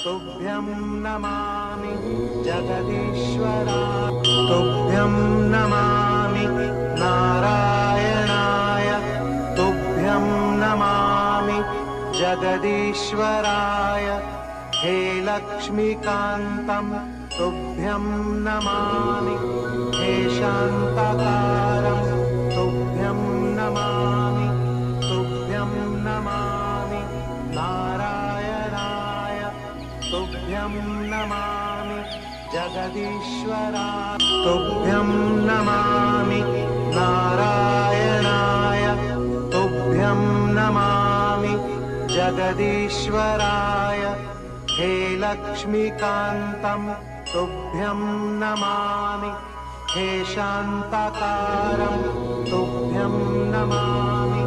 तुभ्यं नमामि जगदीश्वरा तुभ्यं नमामि नारायणाय तुभ्यं नमामि जगदीश्वराय हे लक्ष्मीकान्तं तुभ्यं नमामि हे शान्तकारं तुभ्यं नमामि तुभ्यं नमामि नारायणाय तुभ्यं नमामि जगदीश्वरा तुभ्यं नमामि नारायणाय तुभ्यं नमामि जगदीश्वराय हे लक्ष्मीकान्तं तुभ्यं नमामि हे शान्तकारं तुभ्यं नमामि